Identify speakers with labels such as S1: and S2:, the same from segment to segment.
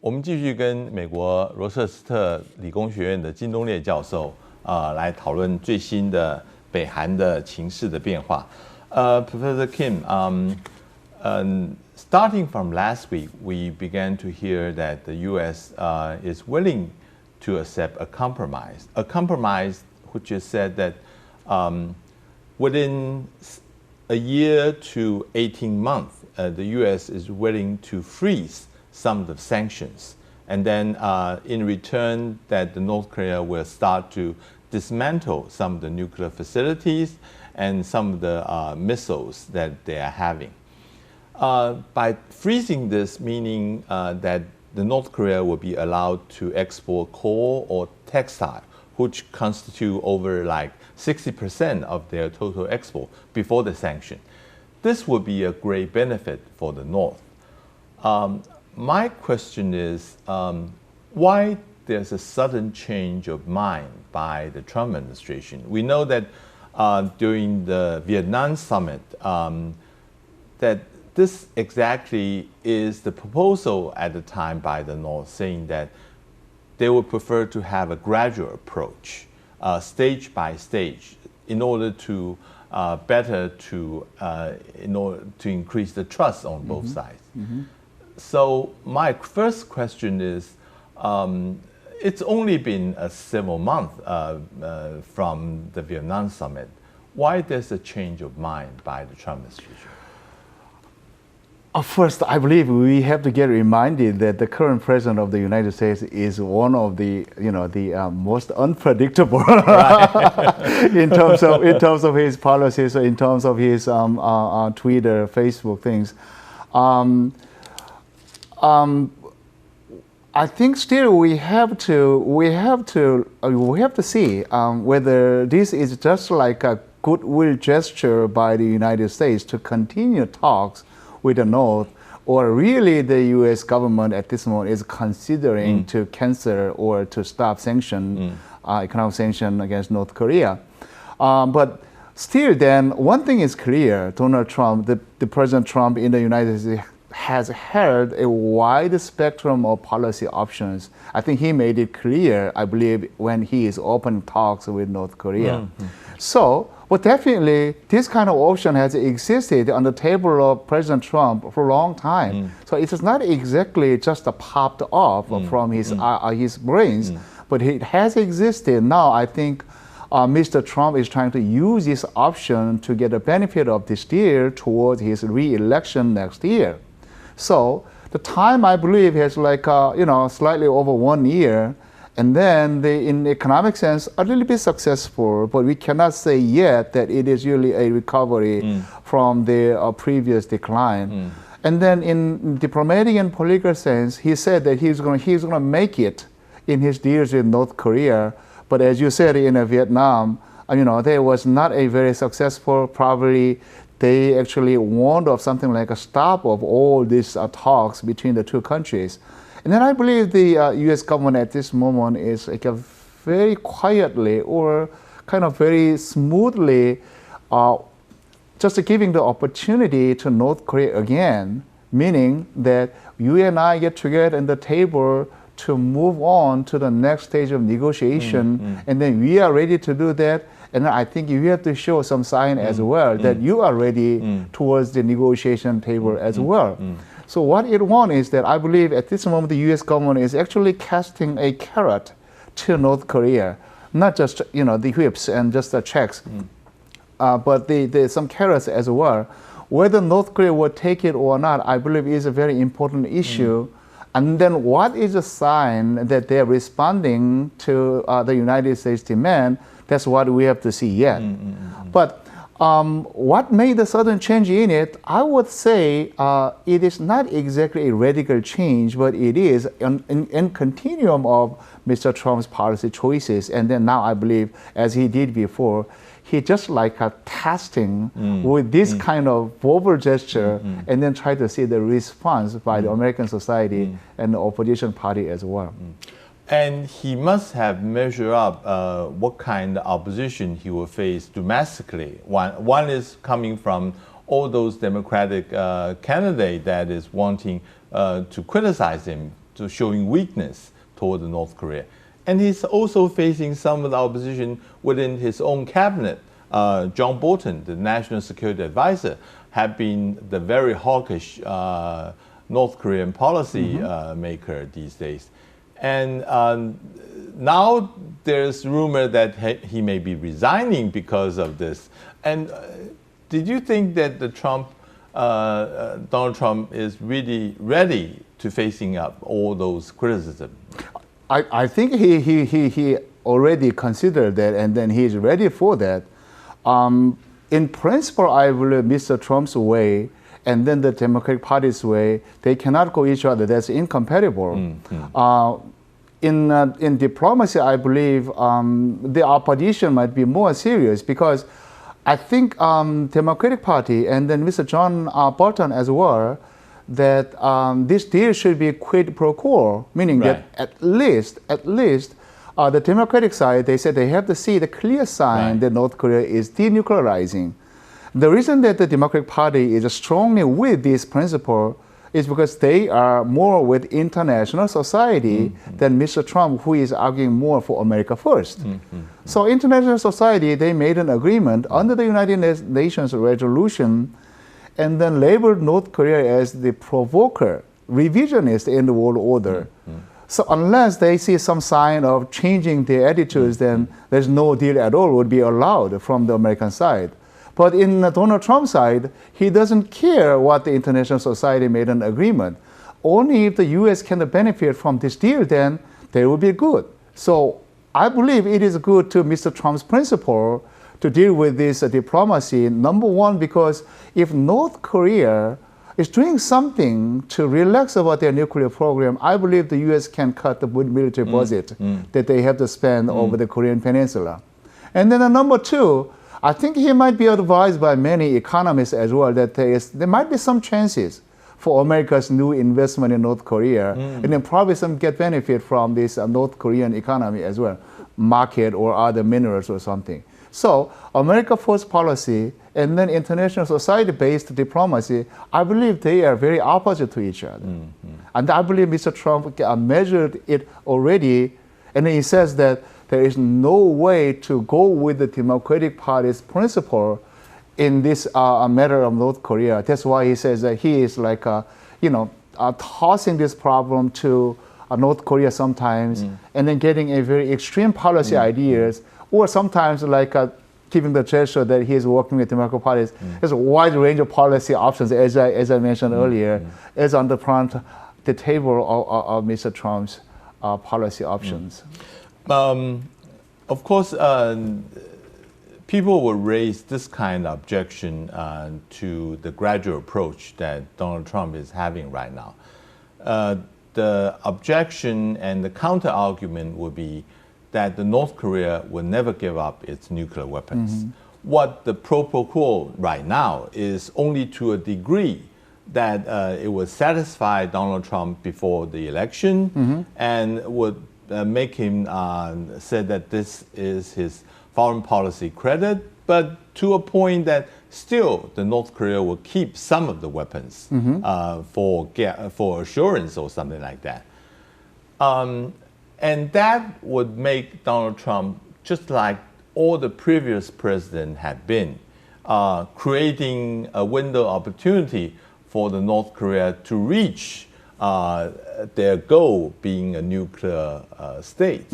S1: 我们继续跟美国罗彻斯特理工学院的金东烈教授来讨论最新的北韩的情势的变化。Professor Kim, starting from last week, we began to hear that the U.S. Is willing to accept a compromise which is said that within a year to 18 months, the U.S. is willing to freeze some of the sanctions, and then in return that the North Korea will start to dismantle some of the nuclear facilities and some of the missiles that they are having. By freezing this, meaning that the North Korea will be allowed to export coal or textile, which constitute over like 60% of their total export before the sanction. This would be a great benefit for the North. My question is, why there's a sudden change of mind by the Trump administration? We know that during the Vietnam summit, that this exactly is the proposal at the time by the North, saying that they would prefer to have a gradual approach, stage by stage, in order to increase the trust on both sides. So my first question is, it's only been several months from the Vietnam summit. Why there's a change of mind by the Trump administration?
S2: First, I believe we have to get reminded that the current president of the United States is one of the, most unpredictable in terms of his policies, in terms of his Twitter, Facebook things. I think still we have to see whether this is just like a goodwill gesture by the United States to continue talks with the North, or really the U.S. government at this moment is considering to cancel or to stop economic sanction against North Korea. But still then, one thing is clear, Donald Trump, the President Trump in the United States has held a wide spectrum of policy options. I think he made it clear, I believe, when he is open talks with North Korea. So, but definitely, this kind of option has existed on the table of President Trump for a long time. So it is not exactly just popped off from his brains, but it has existed. Now I think Mr. Trump is trying to use this option to get the benefit of this deal towards his re-election next year. So the time, I believe, has like slightly over 1 year. And then in economic sense, a little bit successful, but we cannot say yet that it is really a recovery from the previous decline. And then in diplomatic and political sense, he said that he's going to make it in his deals with North Korea. But as you said, in Vietnam, there was not a very successful, probably they actually warned of something like a stop of all these talks between the two countries. And then I believe the U.S. government at this moment is like very quietly or kind of very smoothly just giving the opportunity to North Korea again, meaning that you and I get together at the table to move on to the next stage of negotiation, and then we are ready to do that. And I think you have to show some sign as well that you are ready towards the negotiation table as well. So what it wants is that I believe at this moment the U.S. government is actually casting a carrot to North Korea, not just the whips and just the checks, but some carrots as well. Whether North Korea will take it or not, I believe is a very important issue. And then what is a sign that they're responding to the United States demand? That's what we have to see yet. But what made the sudden change in it? I would say it is not exactly a radical change, but it is in continuum of Mr. Trump's policy choices. And then now I believe, as he did before, he just like testing with this kind of verbal gesture and then try to see the response by the American society and the opposition party as well.
S1: And he must have measured up what kind of opposition he will face domestically. One is coming from all those Democratic candidates that is wanting to criticize him to showing weakness toward North Korea. And he's also facing some of the opposition within his own cabinet. John Bolton, the national security advisor, had been the very hawkish North Korean policy maker these days. And now there's rumor that he may be resigning because of this. And did you think that Donald Trump is really ready to facing up all those criticism?
S2: I think he already considered that, and then he's ready for that. In principle, I believe Mr. Trump's way and then the Democratic Party's way, they cannot go each other. That's incompatible. In diplomacy, I believe the opposition might be more serious because I think Democratic Party and then Mr. John Bolton as well, that this deal should be quid pro quo, meaning that at least the Democratic side, they said they have to see the clear sign that North Korea is denuclearizing. The reason that the Democratic Party is strongly with this principle is because they are more with international society than Mr. Trump, who is arguing more for America first. So international society, they made an agreement under the United Nations resolution and then labeled North Korea as the provoker, revisionist in the world order. So unless they see some sign of changing their attitudes, then there's no deal at all would be allowed from the American side. But in Donald Trump's side, he doesn't care what the international society made an agreement. Only if the U.S. can benefit from this deal, then they will be good. So I believe it is good to Mr. Trump's principle to deal with this diplomacy. Number one, because if North Korea is doing something to relax about their nuclear program, I believe the U.S. can cut the military budget that they have to spend over the Korean Peninsula. And then number two, I think he might be advised by many economists as well that there might be some chances for America's new investment in North Korea, and then probably some get benefit from this North Korean economy as well, market or other minerals or something. So America first policy and then international society-based diplomacy, I believe they are very opposite to each other. And I believe Mr. Trump measured it already, and he says that there is no way to go with the Democratic Party's principle in this matter of North Korea. That's why he says that he is like, tossing this problem to North Korea sometimes, and then getting a very extreme policy ideas, or sometimes like giving the gesture that he is working with Democratic parties. There's a wide range of policy options, as I mentioned earlier, as on the table of Mr. Trump's policy options.
S1: Of course, people will raise this kind of objection to the gradual approach that Donald Trump is having right now. The objection and the counter argument would be that the North Korea will never give up its nuclear weapons. What the pro quo right now is only to a degree that it would satisfy Donald Trump before the election and would make him say that this is his foreign policy credit, but to a point that still the North Korea will keep some of the weapons for assurance or something like that. And that would make Donald Trump, just like all the previous presidents had been, creating a window of opportunity for the North Korea to reach their goal being a nuclear state.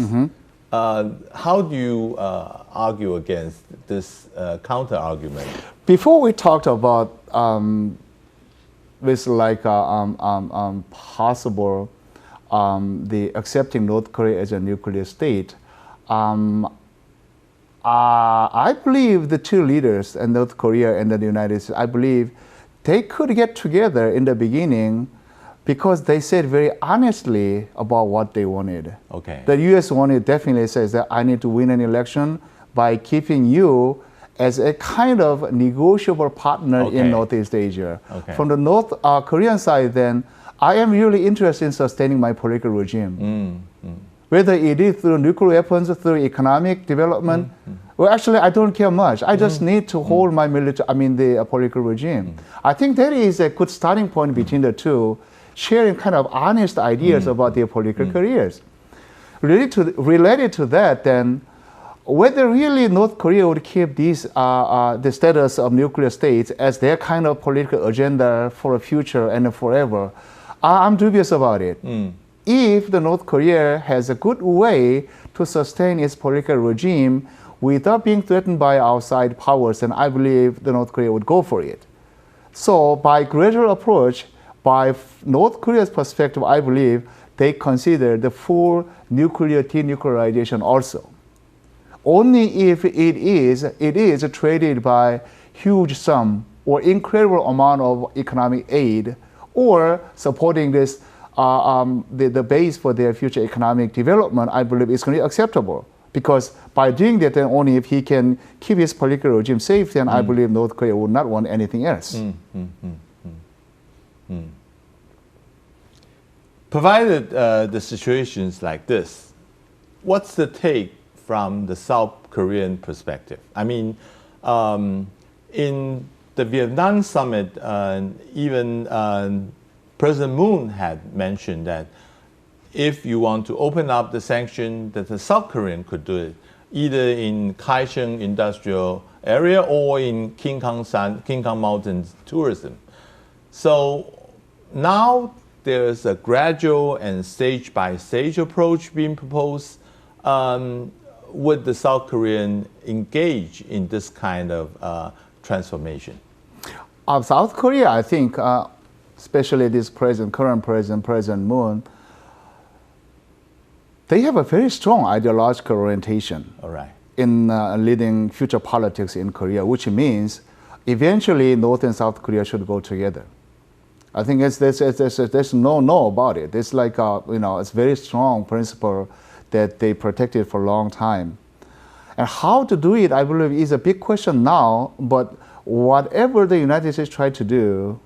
S1: How do you argue against this counter argument?
S2: Before we talked about this like possible the accepting North Korea as a nuclear state, I believe the two leaders in North Korea and the United States, I believe they could get together in the beginning because they said very honestly about what they wanted.
S1: Okay.
S2: The U.S. wanted definitely says that I need to win an election by keeping you as a kind of negotiable partner in Northeast Asia. From the North Korean side, then, I am really interested in sustaining my political regime. Whether it is through nuclear weapons, through economic development, well, actually, I don't care much. I just need to hold my the political regime. I think that is a good starting point between the two. sharing kind of honest ideas about their political careers. Related to that, then, whether really North Korea would keep these, the status of nuclear states as their kind of political agenda for the future and forever, I'm dubious about it. If the North Korea has a good way to sustain its political regime without being threatened by outside powers, then I believe the North Korea would go for it. So by gradual approach, by North Korea's perspective, I believe they consider the full nuclear denuclearization also. Only if it is traded by huge sum or incredible amount of economic aid or supporting this the base for their future economic development, I believe it's going to be acceptable. Because by doing that, then only if he can keep his political regime safe, then I believe North Korea would not want anything else.
S1: Provided the situations like this, what's the take from the South Korean perspective? I mean, in the Vietnam summit, even President Moon had mentioned that if you want to open up the sanction, that the South Korean could do it, either in Kaohsiung industrial area or in King Kong Mountains tourism. So now there's a gradual and stage-by-stage approach being proposed. Would the South Korean engage in this kind of transformation?
S2: South Korea, I think, especially this current president, President Moon, they have a very strong ideological orientation in leading future politics in Korea, which means eventually North and South Korea should go together. I think there's no about it. It's like, it's very strong principle that they protected for a long time. And how to do it, I believe, is a big question now, but whatever the United States tried to do,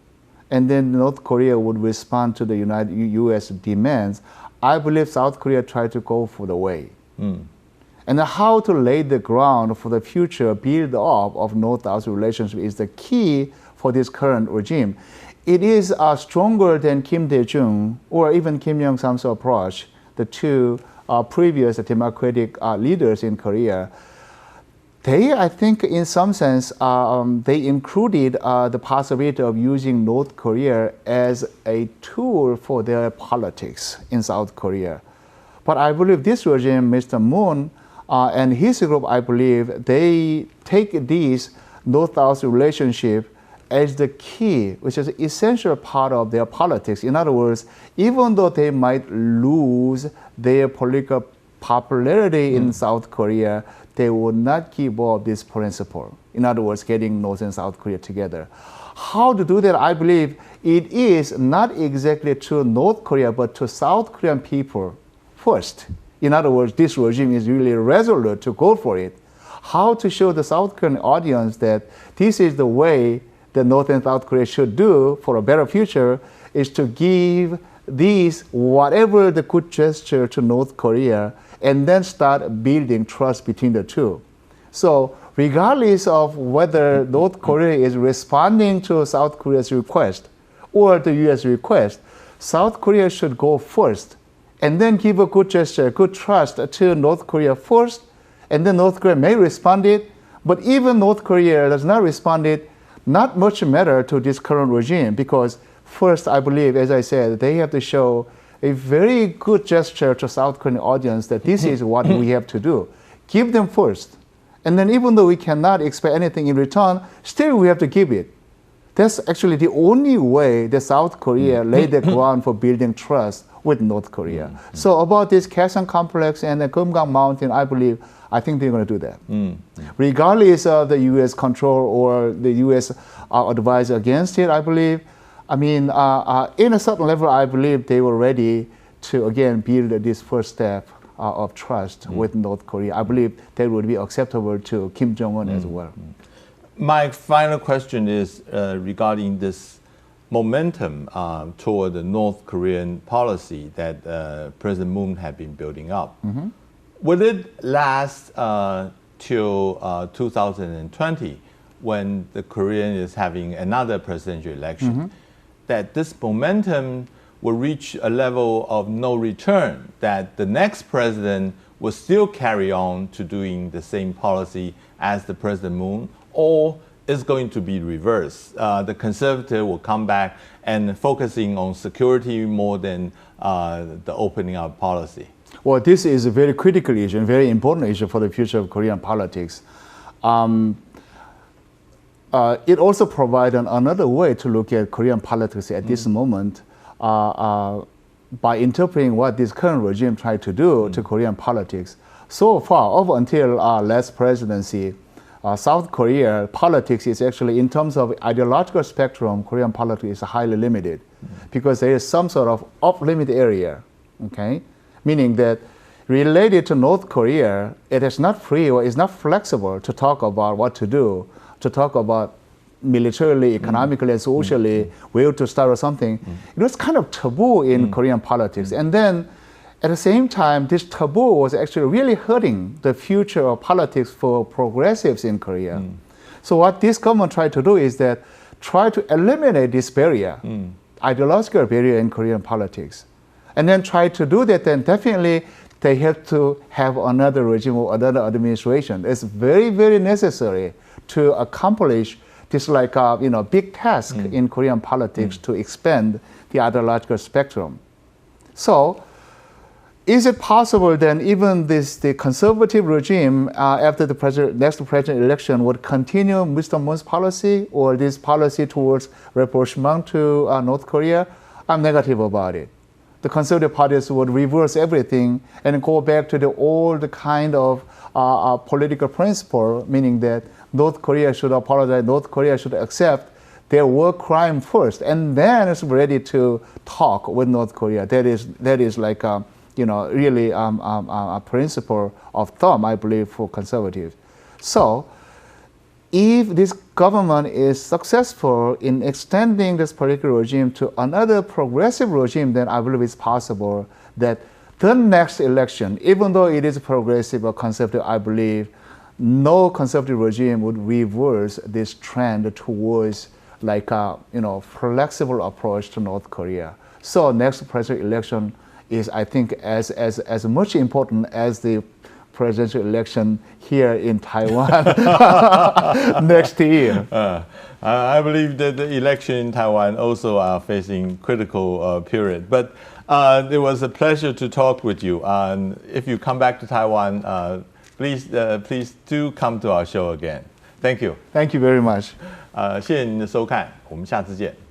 S2: and then North Korea would respond to the U.S. demands, I believe South Korea tried to go for the way. And how to lay the ground for the future build-up of North-South relationship is the key for this current regime. It is stronger than Kim Dae-jung or even Kim Young-sam's approach, the two previous democratic leaders in Korea. They, I think, in some sense, they included the possibility of using North Korea as a tool for their politics in South Korea. But I believe this regime, Mr. Moon and his group, I believe, they take this North-South relationship as the key, which is an essential part of their politics. In other words, even though they might lose their political popularity in South Korea, they would not give up this principle. In other words, getting North and South Korea together. How to do that? I believe it is not exactly to North Korea, but to South Korean people first. In other words, this regime is really resolute to go for it. How to show the South Korean audience that this is the way that North and South Korea should do for a better future is to give these, whatever the good gesture to North Korea, and then start building trust between the two. So regardless of whether North Korea is responding to South Korea's request or the US request, South Korea should go first and then give a good gesture, good trust to North Korea first, and then North Korea may respond it, but even North Korea does not respond it, not much matter to this current regime, because first, I believe, as I said, they have to show a very good gesture to South Korean audience that this is what we have to do. Give them first. And then even though we cannot expect anything in return, still we have to give it. That's actually the only way that South Korea laid the ground for building trust with North Korea. So about this Kaohsiung complex and the Kumgang Mountain, I think they're going to do that. Regardless of the U.S. control or the U.S. advice against it, I believe, in a certain level, I believe they were ready to, again, build this first step of trust with North Korea. I believe that would be acceptable to Kim Jong-un as well.
S1: My final question is regarding this momentum toward the North Korean policy that President Moon had been building up. Will it last till 2020 when the Korean is having another presidential election? That this momentum will reach a level of no return, that the next president will still carry on to doing the same policy as the President Moon, or is going to be reversed. The conservative will come back and focusing on security more than the opening up policy.
S2: Well, this is a very critical issue and very important issue for the future of Korean politics. It also provides another way to look at Korean politics at this moment by interpreting what this current regime tried to do to Korean politics. So far, up until last presidency, South Korea politics is actually, in terms of ideological spectrum, Korean politics is highly limited because there is some sort of off-limit area, okay? Meaning that related to North Korea, it is not free or is not flexible to talk about what to do, to talk about militarily, economically, and socially, where to start or something. It was kind of taboo in Korean politics. And then at the same time, this taboo was actually really hurting the future of politics for progressives in Korea. So what this government tried to do is that try to eliminate this barrier, ideological barrier in Korean politics. And then try to do that, then definitely they have to have another regime or another administration. It's very, very necessary to accomplish this big task in Korean politics to expand the ideological spectrum. So, is it possible then even the conservative regime after the next presidential election would continue Mr. Moon's policy or this policy towards rapprochement to North Korea? I'm negative about it. The conservative parties would reverse everything and go back to the old kind of political principle, meaning that North Korea should apologize, North Korea should accept their war crime first, and then it's ready to talk with North Korea. That is like really a principle of thumb, I believe, for conservatives. So, if this government is successful in extending this political regime to another progressive regime, then I believe it's possible that the next election, even though it is progressive or conservative, I believe no conservative regime would reverse this trend towards flexible approach to North Korea. So next presidential election is, I think, as much important as the presidential election here in Taiwan next year.
S1: I believe that the election in Taiwan also are facing critical period. But it was a pleasure to talk with you. If you come back to Taiwan, please do come to our show again. Thank you.
S2: Thank you very much.
S1: 谢谢您的收看，我们下次见。